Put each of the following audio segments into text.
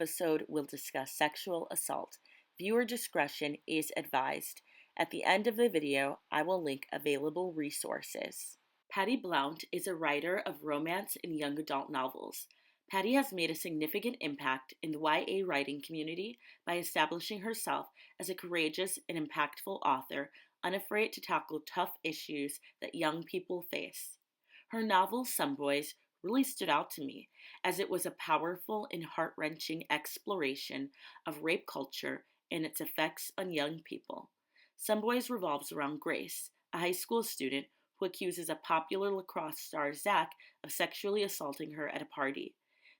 episode will discuss sexual assault. Viewer discretion is advised. At the end of the video, I will link available resources. Patty Blount is a writer of romance and young adult novels. Patty has made a significant impact in the YA writing community by establishing herself as a courageous and impactful author, unafraid to tackle tough issues that young people face. Her novel, Some Boys, really stood out to me, as it was a powerful and heart-wrenching exploration of rape culture and its effects on young people. Some Boys revolves around Grace, a high school student who accuses a popular lacrosse star, Zach, of sexually assaulting her at a party.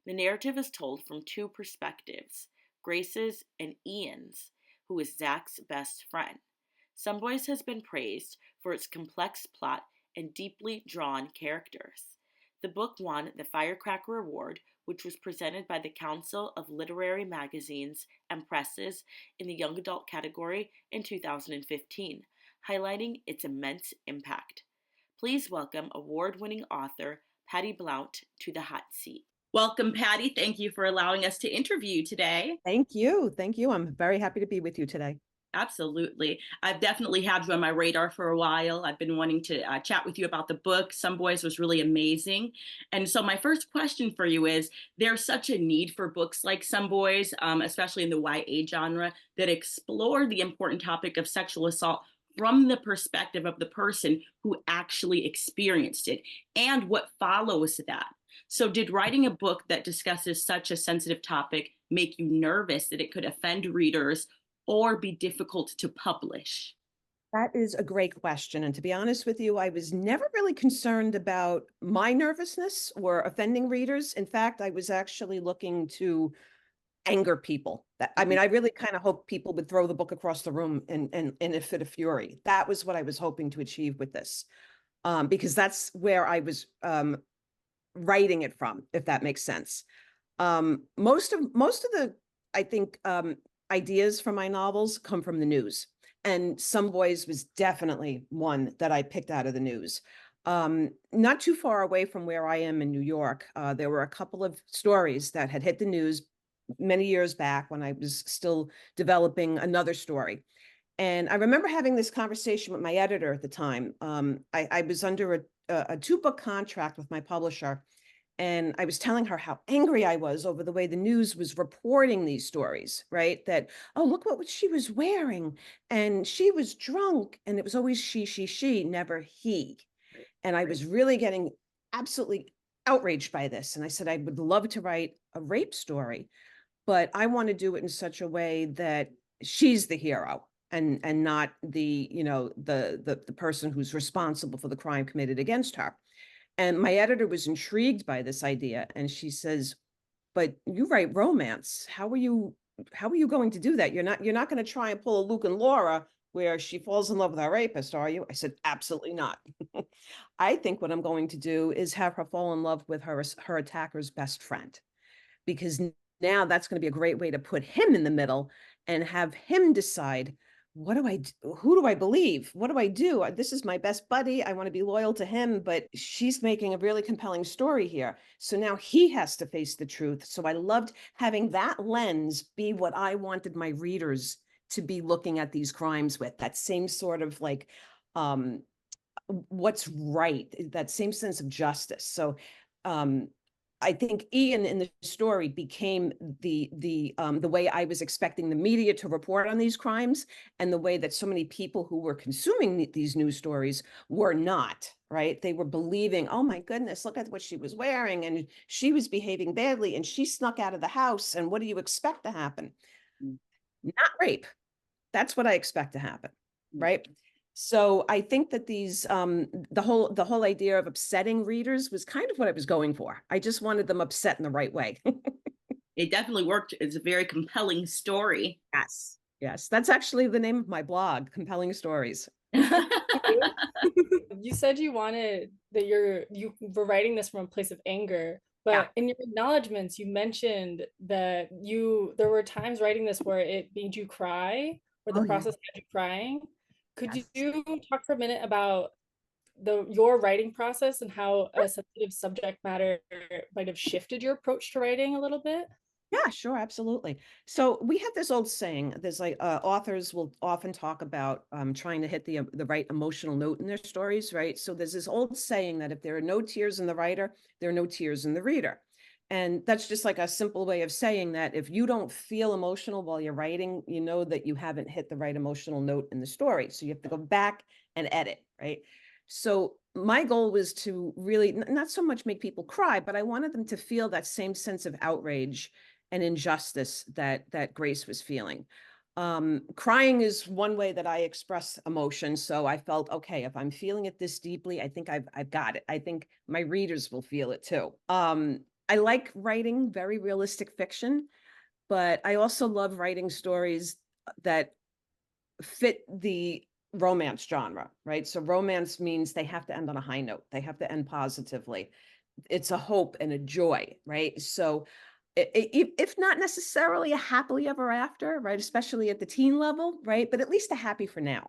The narrative is told from two perspectives, Grace's and Ian's, who is Zach's best friend. Some Boys has been praised for its complex plot and deeply drawn characters. The book won the Firecracker Award, which was presented by the Council of Literary Magazines and Presses in the Young Adult category in 2015, highlighting its immense impact. Please welcome award-winning author Patty Blount to the hot seat. Welcome, Patty. Thank you for allowing us to interview you today. Thank you. Thank you. I'm very happy to be with you today. Absolutely. I've definitely had you on my radar for a while. I've been wanting to chat with you about the book. Some Boys was really amazing. And so my first question for you is, there's such a need for books like Some Boys, especially in the YA genre, that explore the important topic of sexual assault from the perspective of the person who actually experienced it and what follows that. So did writing a book that discusses such a sensitive topic make you nervous that it could offend readers or be difficult to publish? That is a great question. And to be honest with you, I was never really concerned about my nervousness or offending readers. In fact, I was actually looking to anger people. I really kind of hoped people would throw the book across the room in a fit of fury. That was what I was hoping to achieve with this, because that's where I was writing it from, if that makes sense. Most of the, I think, ideas for my novels come from the news, and Some Boys was definitely one that I picked out of the news. Not too far away from where I am in New York, there were a couple of stories that had hit the news many years back when I was still developing another story. And I remember having this conversation with my editor at the time. I was under a 2-book contract with my publisher, and I was telling her how angry I was over the way the news was reporting these stories, right? That, oh, look what she was wearing. And she was drunk. And it was always she, never he. And I was really getting absolutely outraged by this. And I said, I would love to write a rape story, but I want to do it in such a way that she's the hero and not the, the person who's responsible for the crime committed against her. And my editor was intrigued by this idea. And she says, but you write romance. How are you going to do that? You're not going to try and pull a Luke and Laura where she falls in love with our rapist, are you? I said, absolutely not. I think what I'm going to do is have her fall in love with her attacker's best friend, because now that's going to be a great way to put him in the middle and have him decide, what do I do? Who do I believe? What do I do? This is my best buddy. I want to be loyal to him, but she's making a really compelling story here. So now he has to face the truth. So I loved having that lens be what I wanted my readers to be looking at these crimes with, that same sort of like, what's right, that same sense of justice. So, I think Ian in the story became the way I was expecting the media to report on these crimes, and the way that so many people who were consuming these news stories were not, right? They were believing, oh my goodness, look at what she was wearing, and she was behaving badly, and she snuck out of the house, and what do you expect to happen? Not rape. That's what I expect to happen, right? So I think that these, the whole idea of upsetting readers was kind of what I was going for. I just wanted them upset in the right way. It definitely worked. It's a very compelling story. Yes. Yes. That's actually the name of my blog, Compelling Stories. You said you wanted that you were writing this from a place of anger, but in your acknowledgments, you mentioned that there were times writing this where it made you cry, or the process had you crying. Could you talk for a minute about your writing process and how a sensitive subject matter might have shifted your approach to writing a little bit? Yeah, sure, absolutely. So we have this old saying. There's like authors will often talk about trying to hit the right emotional note in their stories, right? So there's this old saying that if there are no tears in the writer, there are no tears in the reader. And that's just like a simple way of saying that if you don't feel emotional while you're writing, you know that you haven't hit the right emotional note in the story. So you have to go back and edit, right? So my goal was to really not so much make people cry, but I wanted them to feel that same sense of outrage and injustice that Grace was feeling. Crying is one way that I express emotion. So I felt, okay, if I'm feeling it this deeply, I think I've got it. I think my readers will feel it too. I like writing very realistic fiction, but I also love writing stories that fit the romance genre, right? So romance means they have to end on a high note. They have to end positively. It's a hope and a joy, right? So if not necessarily a happily ever after, right? Especially at the teen level, right? But at least a happy for now.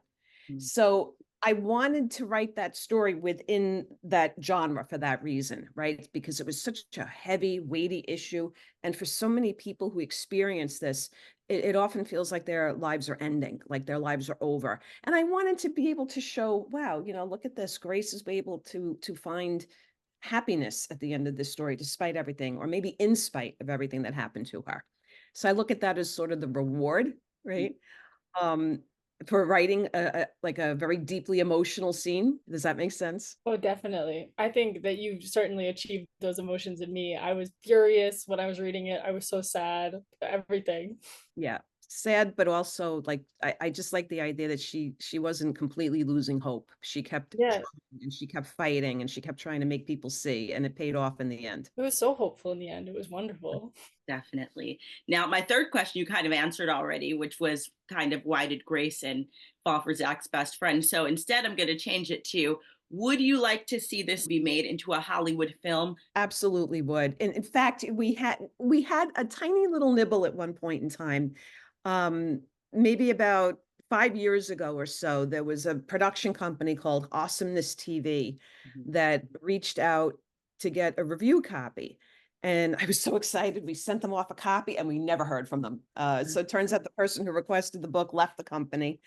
Mm. So I wanted to write that story within that genre for that reason, right? Because it was such a heavy, weighty issue. And for so many people who experience this, it often feels like their lives are ending, like their lives are over. And I wanted to be able to show, wow, look at this. Grace is able to find happiness at the end of this story, despite everything, or maybe in spite of everything that happened to her. So I look at that as sort of the reward, right? Um, for writing like a very deeply emotional scene. Does that make sense? Oh, definitely. I think that you certainly achieved those emotions in me. I was furious when I was reading it. I was so sad, everything. Yeah. Sad, but also like I just like the idea that she wasn't completely losing hope. She kept Yeah, trying and she kept fighting and she kept trying to make people see, and it paid off in the end. it was so hopeful in the end. It was wonderful. Definitely. Now, my third question you kind of answered already, which was kind of why did Grayson fall for Zach's best friend? So instead, I'm going to change it to would you like to see this be made into a Hollywood film? Absolutely would. And in fact, we had a tiny little nibble at one point in time. Maybe about 5 years ago or so, there was a production company called Awesomeness TV Mhm. that reached out to get a review copy. And I was so excited. We sent them off a copy and we never heard from them. So it turns out the person who requested the book left the company.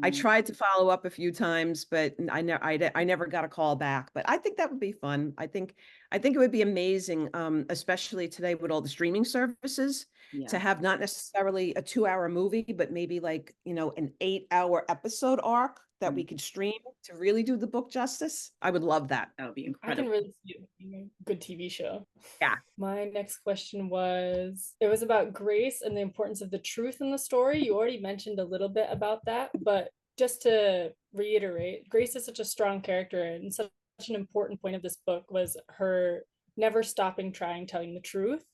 I Mhm. tried to follow up a few times, but I never got a call back. But I think that would be fun. I think it would be amazing, especially today with all the streaming services, to Yeah, have not necessarily a 2-hour movie, but maybe like, an 8-hour episode arc that we mhm. could stream to really do the book justice. I would love that. That would be I can incredible. really see it being a good TV show. Yeah. My next question it was about Grace and the importance of the truth in the story. You already mentioned a little bit about that, but just to reiterate, Grace is such a strong character, and such an important point of this book was her never stopping trying telling the truth.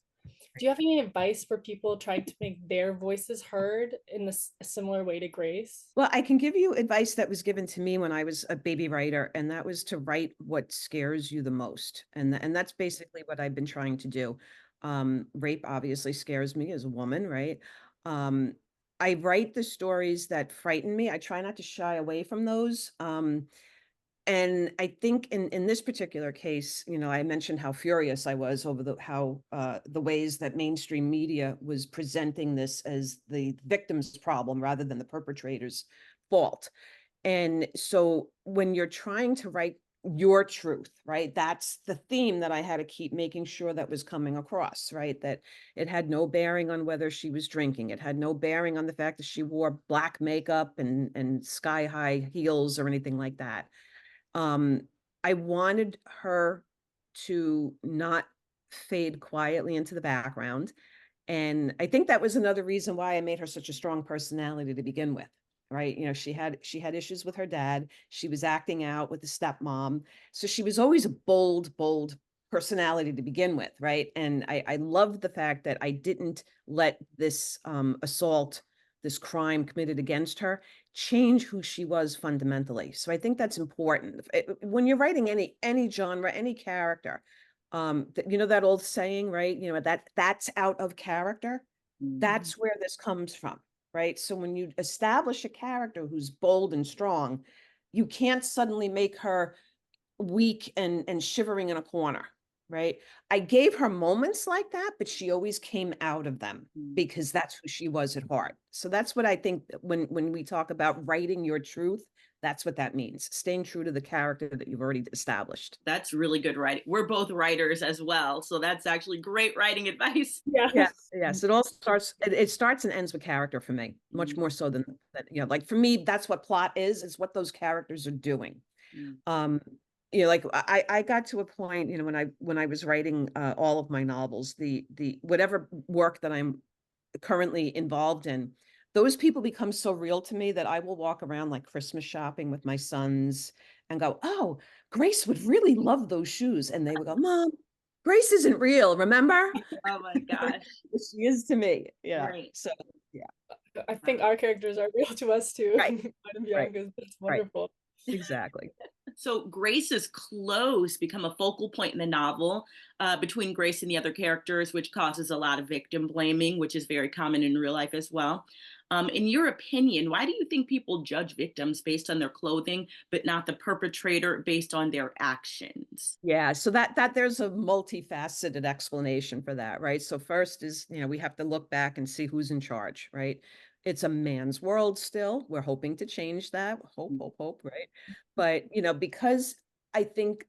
Do you have any advice for people trying to make their voices heard in this a similar way to Grace? Well, I can give you advice that was given to me when I was a baby writer, and that was to write what scares you the most. And that's basically what I've been trying to do. Rape obviously scares me as a woman, right? Um, I write the stories that frighten me. I try not to shy away from those. And I think in this particular case, I mentioned how furious I was over the ways that mainstream media was presenting this as the victim's problem rather than the perpetrator's fault. And so when you're trying to write your truth, right, that's the theme that I had to keep making sure that was coming across, right? That it had no bearing on whether she was drinking. It had no bearing on the fact that she wore black makeup and sky high heels or anything like that. um, I wanted her to not fade quietly into the background. And I think that was another reason why I made her such a strong personality to begin with. Right. She had issues with her dad. She was acting out with the stepmom. So she was always a bold personality to begin with. Right. And I loved the fact that I didn't let this assault, this crime committed against her, change who she was fundamentally. So I think that's important. When you're writing any genre, any character, that old saying, right? That's out of character. Mhm. That's where this comes from, right? So when you establish a character who's bold and strong, you can't suddenly make her weak and shivering in a corner, right? I gave her moments like that, but she always came out of them Mm. because that's who she was at heart. So that's what I think that when we talk about writing your truth, that's what that means. Staying true to the character that you've already established. That's really good writing. We're both writers as well, so that's actually great writing advice. Yes. Yes, yes. It all starts, it starts and ends with character for me, much Mm, more so than that, like for me, that's what plot is what those characters are doing. mm, Um, like I got to a point, when I was writing all of my novels, the whatever work that I'm currently involved in, those people become so real to me that I will walk around like Christmas shopping with my sons and go, "Oh, Grace would really love those shoes." And they would go, "Mom, Grace isn't real, remember?" oh my gosh. She is to me. Yeah. Right. So, yeah. I think Uh, our characters are real to us too. Right, Mine and right, Bianca's. That's right. wonderful. Exactly. So Grace's clothes become a focal point in the novel between Grace and the other characters, which causes a lot of victim blaming, which is very common in real life as well. In your opinion, why do you think people judge victims based on their clothing, but not the perpetrator based on their actions? Yeah, so that there's a multifaceted explanation for that, right? So first is, we have to look back and see who's in charge, right? It's a man's world still. We're hoping to change that. Hope, Mm, hope, hope, right? But, because I think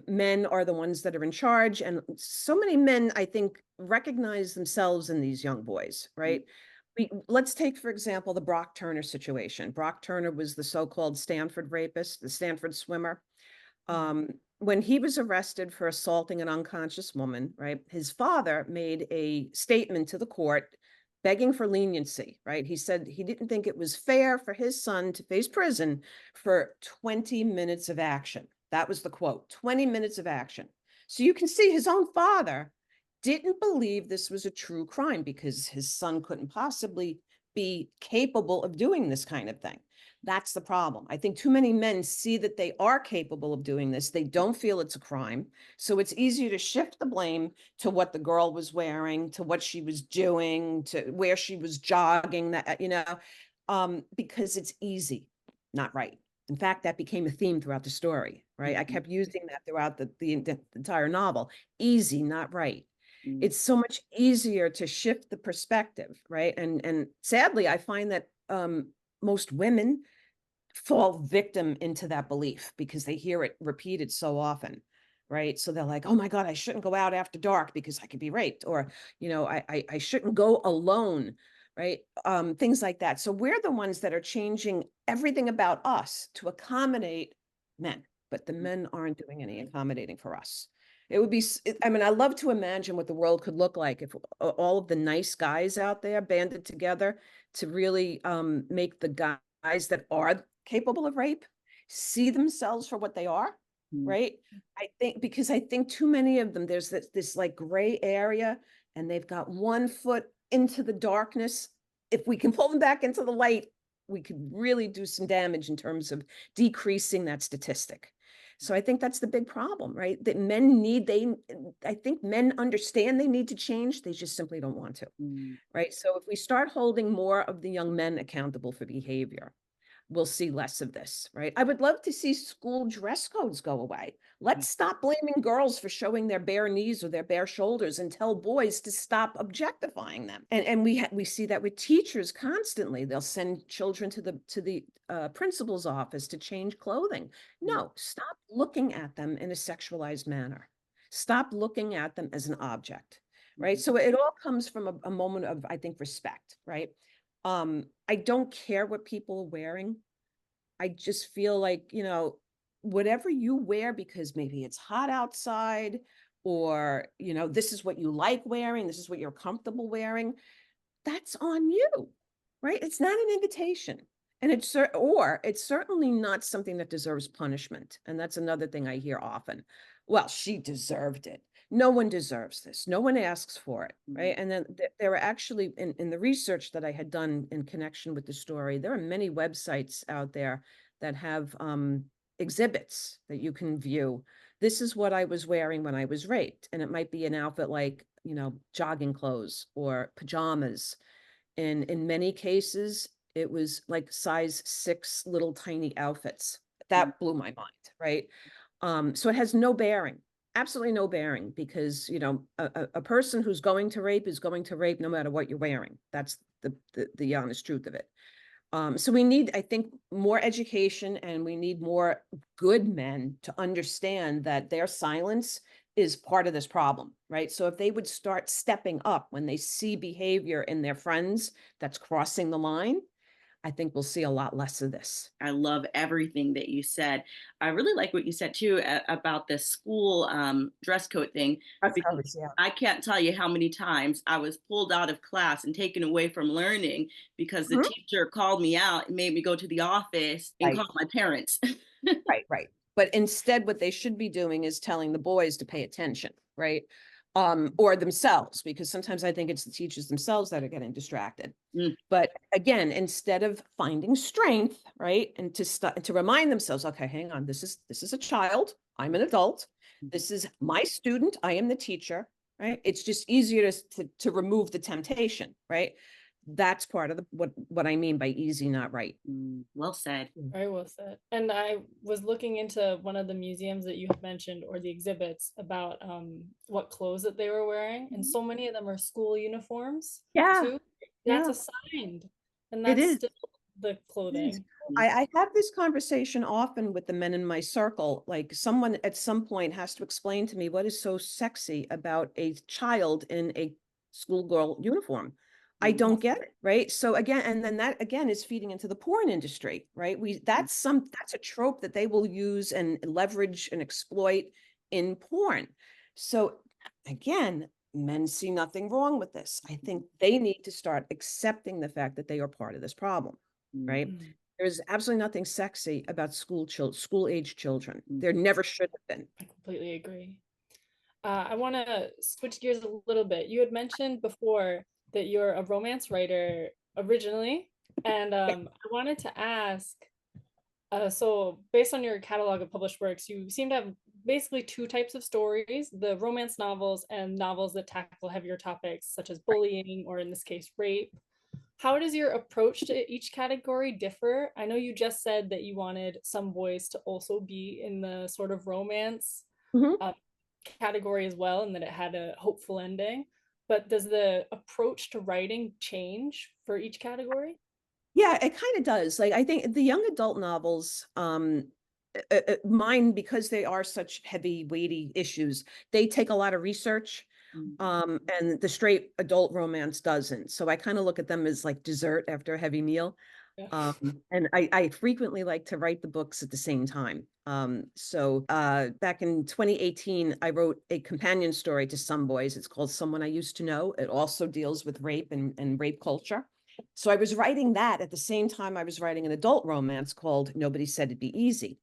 men are the ones that are in charge, and so many men, I think, recognize themselves in these young boys, mm, right? Let's take, for example, the Brock Turner situation. Brock Turner was the so-called Stanford rapist, the Stanford swimmer. um, when he was arrested for assaulting an unconscious woman, right, his father made a statement to the court begging for leniency, right? He said he didn't think it was fair for his son to face prison for 20 minutes of action. That was the quote, 20 minutes of action. So you can see his own father didn't believe this was a true crime because his son couldn't possibly be capable of doing this kind of thing. That's the problem. I think too many men see that they are capable of doing this. They don't feel it's a crime. So it's easier to shift the blame to what the girl was wearing, to what she was doing, to where she was jogging, because it's easy, not right. In fact, that became a theme throughout the story, right? I mm, kept using that throughout the entire novel. Easy, not right. mm, It's so much easier to shift the perspective, right? And sadly, I find that most women fall victim into that belief because they hear it repeated so often, right? So they're like, "Oh my God, I shouldn't go out after dark because I could be raped," or I shouldn't go alone, right? Things like that. So we're the ones that are changing everything about us to accommodate men, but the mm, men aren't doing any accommodating for us. It would be, I mean, I love to imagine what the world could look like if all of the nice guys out there banded together to really make the guys that are capable of rape see themselves for what they are, mm, right? I think too many of them, there's this like gray area, and they've got one foot into the darkness. If we can pull them back into the light, we could really do some damage in terms of decreasing that statistic. So I think that's the big problem, right? That I think men understand they need to change. They just simply don't want to, mm. right? So if we start holding more of the young men accountable for behavior, we'll see less of this, right? I would love to see school dress codes go away. Let's stop blaming girls for showing their bare knees or their bare shoulders and tell boys to stop objectifying them. And we see that with teachers constantly. They'll send children to the principal's office to change clothing. Mm, No, stop looking at them in a sexualized manner. Stop looking at them as an object, right? mm, So it all comes from a moment of, I think, respect, right? I don't care what people are wearing. I just feel like, whatever you wear, because maybe it's hot outside, or, this is what you like wearing, this is what you're comfortable wearing, that's on you, right? It's not an invitation. And it's certainly not something that deserves punishment. And that's another thing I hear often. Well, she deserved it. No one deserves this. No one asks for it, mm, right? And then there were actually, in the research that I had done in connection with the story, there are many websites out there that have exhibits that you can view. This is what I was wearing when I was raped. And it might be an outfit like, jogging clothes or pajamas. And in many cases, it was like size 6 little tiny outfits. mm, That blew my mind, right? So it has no bearing. absolutely no bearing because, a person who's going to rape is going to rape no matter what you're wearing. That's the honest truth of it. So we need, I think, more education, and we need more good men to understand that their silence is part of this problem, right? So if they would start stepping up when they see behavior in their friends that's crossing the line, I think we'll see a lot less of this. I love everything that you said. I really like what you said too about the school dress code thing, Dress because codes, yeah. I can't tell you how many times I was pulled out of class and taken away from learning because the Mhm. teacher called me out and made me go to the office and Right, call my parents. right, right. But instead, what they should be doing is telling the boys to pay attention, right? Or themselves, because sometimes I think it's the teachers themselves that are getting distracted. Mm, But again, instead of finding strength, right, and to remind themselves, okay, hang on, this is a child, I'm an adult, mhm. this is my student, I am the teacher, right? It's just easier to remove the temptation, right? That's part of what I mean by easy, not right. Well said. Very well said. And I was looking into one of the museums that you had mentioned, or the exhibits about what clothes that they were wearing, and so many of them are school uniforms Yeah, too. That's yeah, assigned, and it that's is. still the It is. clothing. Mm, I have this conversation often with the men in my circle. Like someone at some point has to explain to me what is so sexy about a child in a schoolgirl uniform. I mm, don't get it, right? So again, and then that again is feeding into the porn industry, right? That's a trope that they will use and leverage and exploit in porn. So again, men see nothing wrong with this. I think they need to start accepting the fact that they are part of this problem, mm, right? Mm, There's absolutely nothing sexy about school age children. mm. There never should have been. I completely agree. I want to switch gears a little bit. You had mentioned before that you're a romance writer originally, and Yeah. I wanted to ask, so based on your catalog of published works, you seem to have basically two types of stories: the romance novels and novels that tackle heavier topics such as bullying, or in this case, rape. How does your approach to each category differ? I know you just said that you wanted some boys to also be in the sort of romance Mhm. uh, category as well, and that it had a hopeful ending. But does the approach to writing change for each category? Yeah, it kind of does. Like I think the young adult novels, mine, because they are such heavy, weighty issues, they take a lot of research. Mm. And the straight adult romance doesn't. So I kind of look at them as like dessert after a heavy meal. Yeah. And I frequently like to write the books at the same time. So back in 2018, I wrote a companion story to Some Boys. It's called Someone I Used to Know. It also deals with rape and rape culture. So I was writing that at the same time I was writing an adult romance called Nobody Said It'd Be Easy.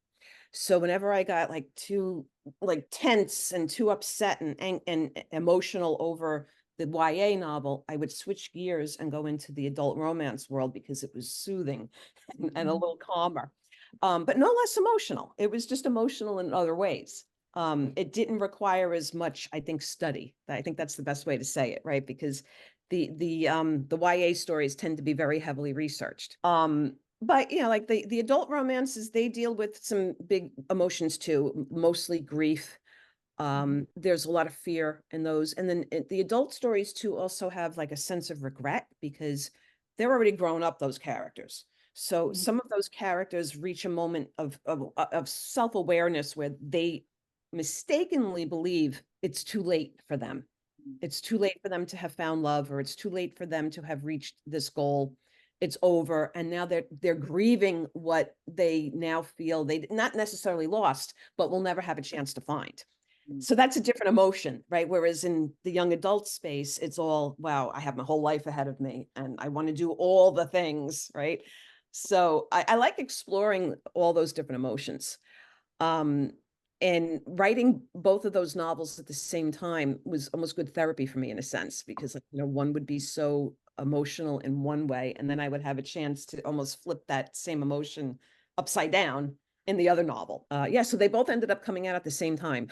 So whenever I got like too like tense and too upset and emotional over the YA novel, I would switch gears and go into the adult romance world because it was soothing and a little calmer. But no less emotional. It was just emotional in other ways. It didn't require as much, I think, study. I think that's the best way to say it, right? Because the YA stories tend to be very heavily researched. But like the adult romances, they deal with some big emotions too, mostly grief. There's a lot of fear in those. And then the adult stories too also have like a sense of regret because they're already grown up, those characters. So Mhm. some of those characters reach a moment of self-awareness where they mistakenly believe it's too late for them. It's too late for them to have found love, or it's too late for them to have reached this goal. It's over. And now they're grieving what they now feel they not necessarily lost, but will never have a chance to find. Mm. So that's a different emotion, right? Whereas in the young adult space, it's all, wow, I have my whole life ahead of me and I want to do all the things, right? So I like exploring all those different emotions. Um, and writing both of those novels at the same time was almost good therapy for me in a sense, because like, one would be so emotional in one way, and then I would have a chance to almost flip that same emotion upside down in the other novel. Yeah, so they both ended up coming out at the same time.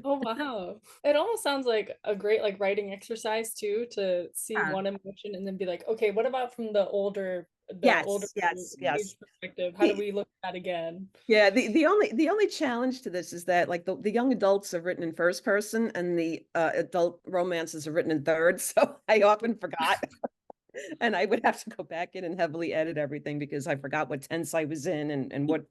Oh wow. It almost sounds like a great like writing exercise too, to see Yeah. one emotion and then be like, okay, what about from the older the older Yes. age perspective? How do we look at that again? Yeah, the only challenge to this is that like the young adults are written in first person and the adult romances are written in third. So I often forgot. And I would have to go back in and heavily edit everything because I forgot what tense I was in and what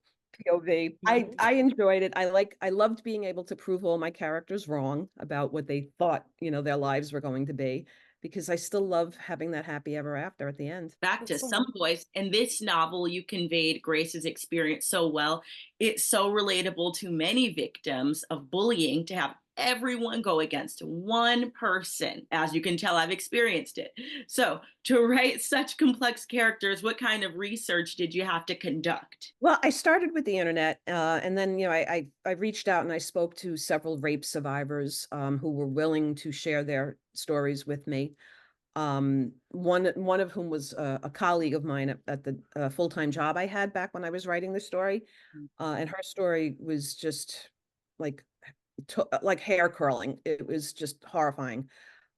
POV. I enjoyed it. I loved being able to prove all my characters wrong about what they thought, their lives were going to be, because I still love having that happy ever after at the end. Back to That's some so voice. In this novel, you conveyed Grace's experience so well. It's so relatable to many victims of bullying to have everyone go against one person. As you can tell, I've experienced it. So, to write such complex characters, what kind of research did you have to conduct? Well, I started with the internet, and then I reached out and I spoke to several rape survivors who were willing to share their stories with me. One of whom was a colleague of mine at the full-time job I had back when I was writing the story, and her story was just like like hair curling. It was just horrifying.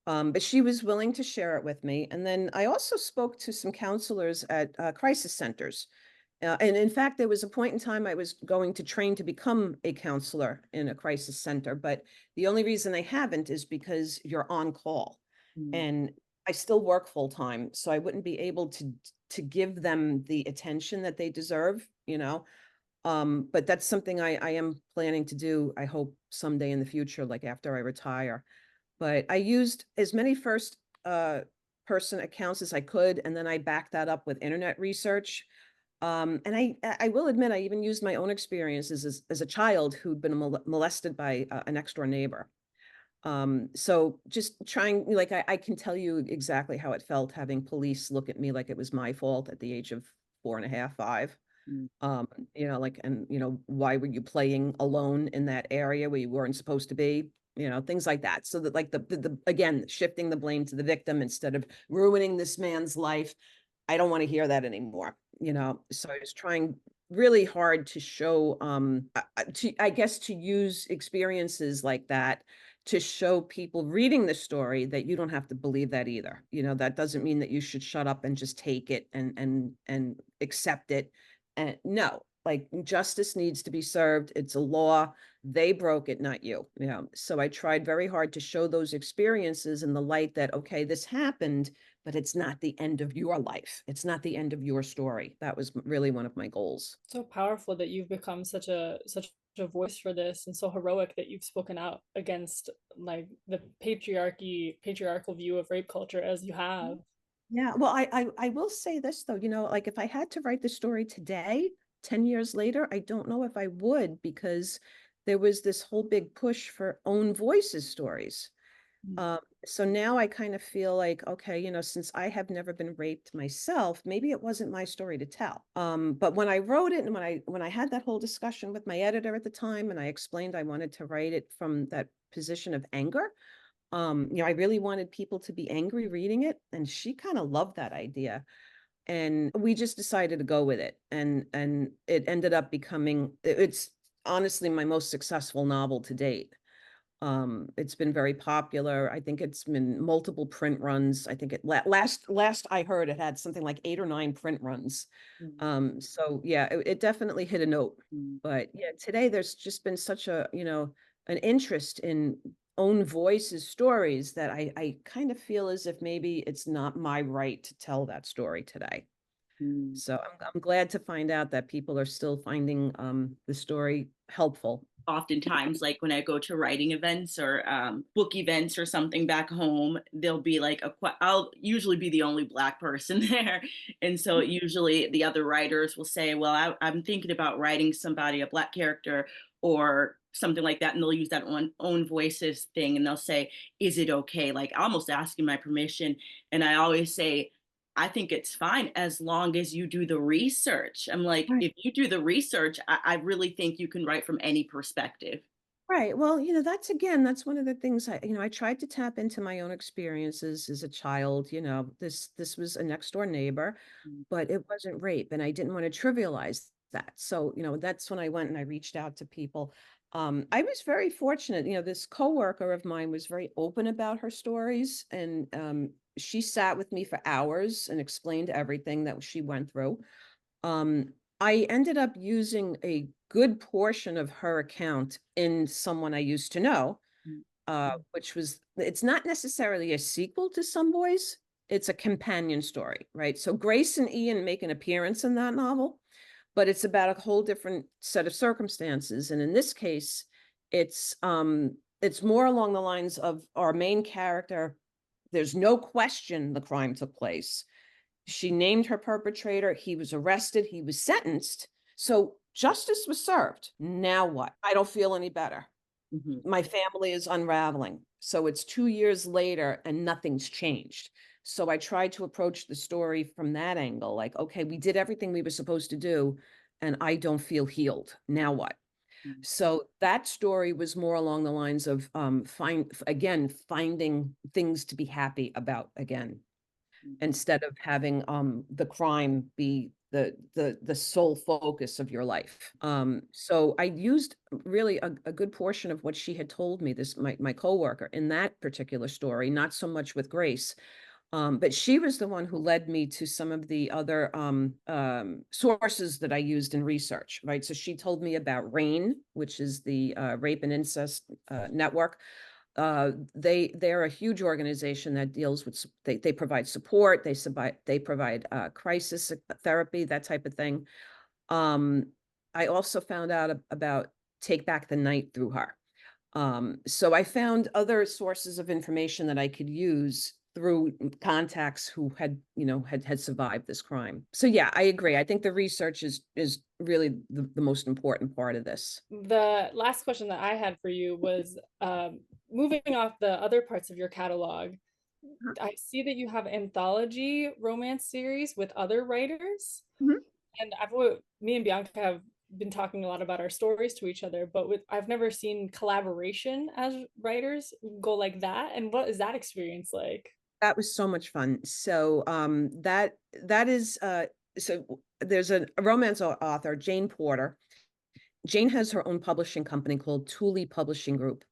But she was willing to share it with me. And then I also spoke to some counselors at crisis centers. And in fact, there was a point in time I was going to train to become a counselor in a crisis center, but the only reason I haven't is because you're on call. Mm. And I still work full time, so I wouldn't be able to give them the attention that they deserve, but that's something I am planning to do, I hope someday in the future, like after I retire. But I used as many first person accounts as I could, and then I backed that up with internet research. And I will admit, I even used my own experiences as a child who'd been molested by a next door neighbor. So just trying, like, I can tell you exactly how it felt having police look at me like it was my fault at the age of 4.5, 5. Mm. Like, and why were you playing alone in that area where you weren't supposed to be? Things like that. So that like the again, shifting the blame to the victim instead of ruining this man's life. I don't want to hear that anymore. So I was trying really hard to show, I guess, to use experiences like that to show people reading the story that you don't have to believe that either. That doesn't mean that you should shut up and just take it and accept it. And no, like justice needs to be served. It's a law. They broke it, not you. So I tried very hard to show those experiences in the light that, okay, this happened, but it's not the end of your life. It's not the end of your story. That was really one of my goals. so powerful that you've become such a voice for this, and so heroic that you've spoken out against like the patriarchal view of rape culture as you have. Yeah, well, I will say this though, like if I had to write the story today, 10 years later, I don't know if I would, because there was this whole big push for own voices stories. Mm. So now I kind of feel like, okay, since I have never been raped myself, maybe it wasn't my story to tell. But when I wrote it and when I had that whole discussion with my editor at the time, and I explained I wanted to write it from that position of anger, I really wanted people to be angry reading it, and she kind of loved that idea. And we just decided to go with it. And it ended up becoming, it's honestly my most successful novel to date. It's been very popular. I think it's been multiple print runs. I think last I heard it had something like 8 or 9 print runs. Mm. So yeah, it definitely hit a note. Mm. But yeah, today there's just been such a, an interest in own voices stories that I kind of feel as if maybe it's not my right to tell that story today. Mm. So I'm glad to find out that people are still finding the story helpful. Oftentimes, like when I go to writing events or book events or something back home, there'll be like I'll usually be the only Black person there. And so usually the other writers will say, well, I'm thinking about writing somebody, a Black character or something like that. And they'll use that own voices thing. And they'll say, is it okay? Like almost asking my permission. And I always say, I think it's fine as long as you do the research. I'm like, Right. if you do the research, I really think you can write from any perspective. Right. Well, that's one of the things I tried to tap into my own experiences as a child. This was a next door neighbor, Mm. but it wasn't rape, and I didn't want to trivialize that. So, that's when I went and I reached out to people. I was very fortunate. This coworker of mine was very open about her stories, and she sat with me for hours and explained everything that she went through. Um, I ended up using a good portion of her account in someone I used to know, Mm, which was, it's not necessarily a sequel to Some Boys, it's a companion story, right? So Grace and Ian make an appearance in that novel, but it's about a whole different set of circumstances. And in this case, it's more along the lines of our main character. There's no question the crime took place. She named her perpetrator. He was arrested. He was sentenced. So justice was served. Now what? I don't feel any better. mhm, My family is unraveling. So it's 2 years later and nothing's changed. So I tried to approach the story from that angle, like, okay, we did everything we were supposed to do, and I don't feel healed. Now what? mm, So that story was more along the lines of finding things to be happy about again, mm, instead of having the crime be the sole focus of your life. So I used really a good portion of what she had told me, this my coworker, in that particular story, not so much with Grace. But she was the one who led me to some of the other sources that I used in research, right? So she told me about RAINN, which is the Rape and Incest Network. They're a huge organization that deals with, they provide support, they provide crisis therapy, that type of thing. Um, I also found out about Take Back the Night through her. So I found other sources of information that I could use through contacts who had, had survived this crime. So yeah, I agree. I think the research is really the most important part of this. The last question that I had for you was moving off the other parts of your catalog. I see that you have anthology romance series with other writers, Mhm. and me and Bianca have been talking a lot about our stories to each other, but I've never seen collaboration as writers go like that. And what is that experience like? That was so much fun. So that is so there's a romance author, Jane Porter. Jane has her own publishing company called Thule Publishing Group.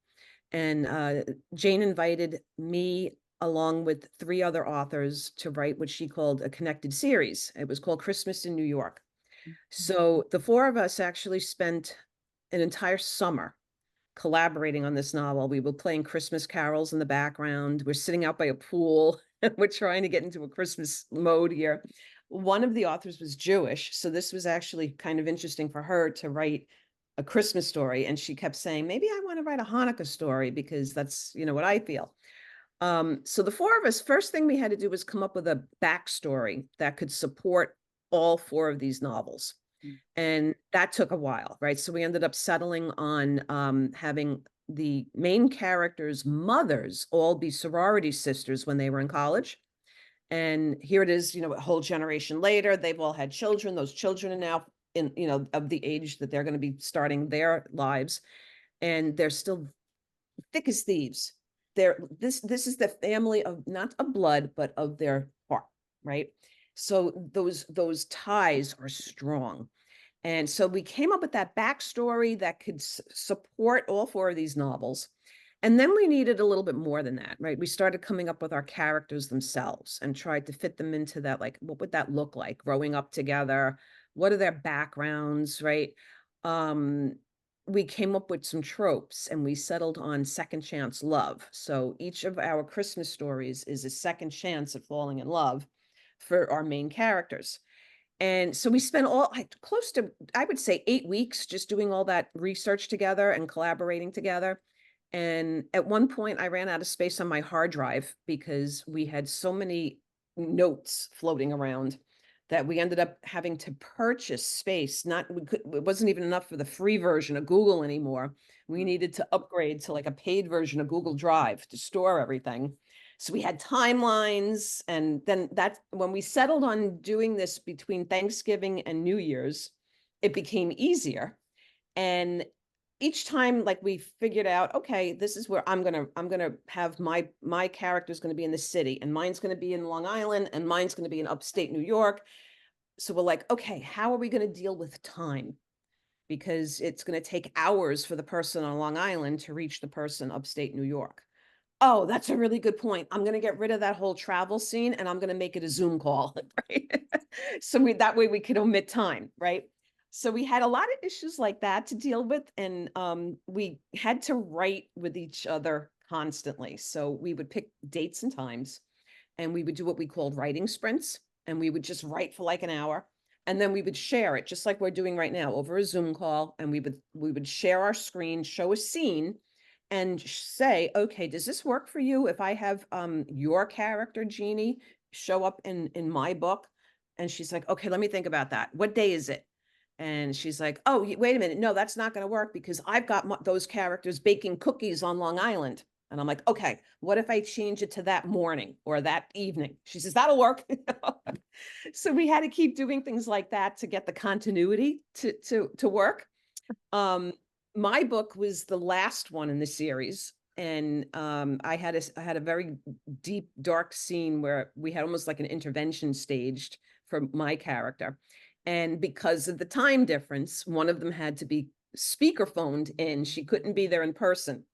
And Jane invited me along with three other authors to write what she called a connected series. It was called Christmas in New York. So the four of us actually spent an entire summer collaborating on this novel. We were playing Christmas carols in the background. We're sitting out by a pool. We're trying to get into a Christmas mode here. One of the authors was Jewish, so this was actually kind of interesting for her to write a Christmas story. And she kept saying, maybe I want to write a Hanukkah story because that's, what I feel. So the four of us, first thing we had to do was come up with a backstory that could support all four of these novels. mm, And that took a while, right? So we ended up settling on having the main characters' mothers all be sorority sisters when they were in college. And here it is, a whole generation later, they've all had children. Those children are now in, of the age that they're going to be starting their lives. And they're still thick as thieves. This is the family of not of blood, but of their heart, right? So those ties are strong. And so we came up with that backstory that could support all four of these novels. And then we needed a little bit more than that, right? We started coming up with our characters themselves and tried to fit them into that, like, what would that look like growing up together? What are their backgrounds, right? Um, we came up with some tropes and we settled on second chance love. So each of our Christmas stories is a second chance at falling in love for our main characters. And so we spent close to, I would say, 8 weeks just doing all that research together and collaborating together. And at one point, I ran out of space on my hard drive because we had so many notes floating around that we ended up having to purchase space. It wasn't even enough for the free version of Google anymore. We mm, needed to upgrade to like a paid version of Google Drive to store everything. So we had timelines. And then when we settled on doing this between Thanksgiving and New Year's, it became easier. And each time, like, we figured out, okay, this is where I'm gonna have my character's gonna be in the city, and mine's gonna be in Long Island, and mine's gonna be in upstate New York. So we're like, okay, how are we gonna deal with time? Because it's gonna take hours for the person on Long Island to reach the person upstate New York. Oh, that's a really good point. I'm gonna get rid of that whole travel scene and I'm gonna make it a Zoom call, right? So that way we could omit time, right? So we had a lot of issues like that to deal with, and we had to write with each other constantly. So we would pick dates and times, and we would do what we called writing sprints, and we would just write for like an hour, and then we would share it just like we're doing right now over a Zoom call, and we would share our screen, show a scene, and say, okay, does this work for you if I have your character Jeannie show up in my book? And she's like, okay, let me think about that. What day is it? And she's like, oh, wait a minute, no, that's not going to work because I've got those characters baking cookies on Long Island. And I'm like, okay, what if I change it to that morning or that evening? She says, that'll work. So we had to keep doing things like that to get the continuity to work. My book was the last one in the series, and I had a very deep, dark scene where we had almost like an intervention staged for my character, and because of the time difference, one of them had to be speakerphoned in. She couldn't be there in person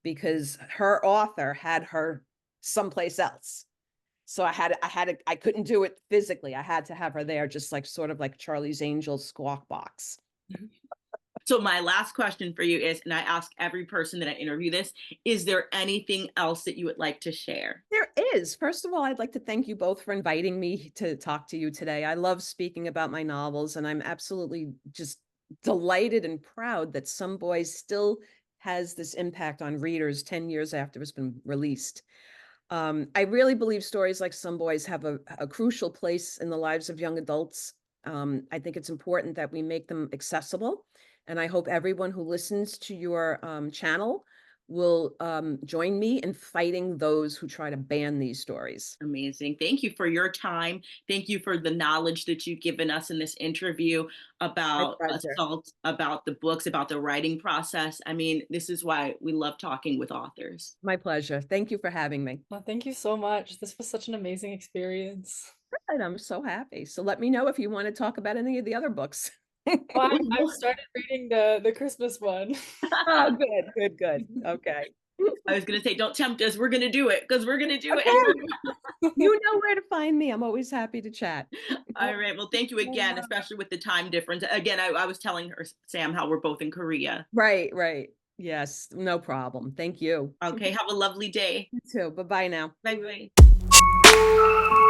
because her author had her someplace else. So I couldn't do it physically. I had to have her there, just like sort of like Charlie's Angels squawk box. So my last question for you is, and I ask every person that I interview this, is there anything else that you would like to share? There is. First of all, I'd like to thank you both for inviting me to talk to you today. I love speaking about my novels, and I'm absolutely just delighted and proud that Some Boys still has this impact on readers 10 years after it's been released. I really believe stories like Some Boys have a crucial place in the lives of young adults. I think it's important that we make them accessible. And I hope everyone who listens to your channel will join me in fighting those who try to ban these stories. Amazing. Thank you for your time. Thank you for the knowledge that you've given us in this interview My about pleasure. assault, about the books, about the writing process. I mean, this is why we love talking with authors. My pleasure. Thank you for having me. Well, thank you so much. This was such an amazing experience. And I'm so happy. So let me know if you want to talk about any of the other books. Oh, I've started reading the Christmas one. Oh, good, good, good. Okay. I was going to say, don't tempt us. We're going to do it because we're going to do it. Okay. You know where to find me. I'm always happy to chat. All right. Well, thank you again, especially with the time difference. Again, I was telling her, Sam, how we're both in Korea. Right, right. Yes, no problem. Thank you. Okay. Have a lovely day. You too. Bye-bye now. Bye bye.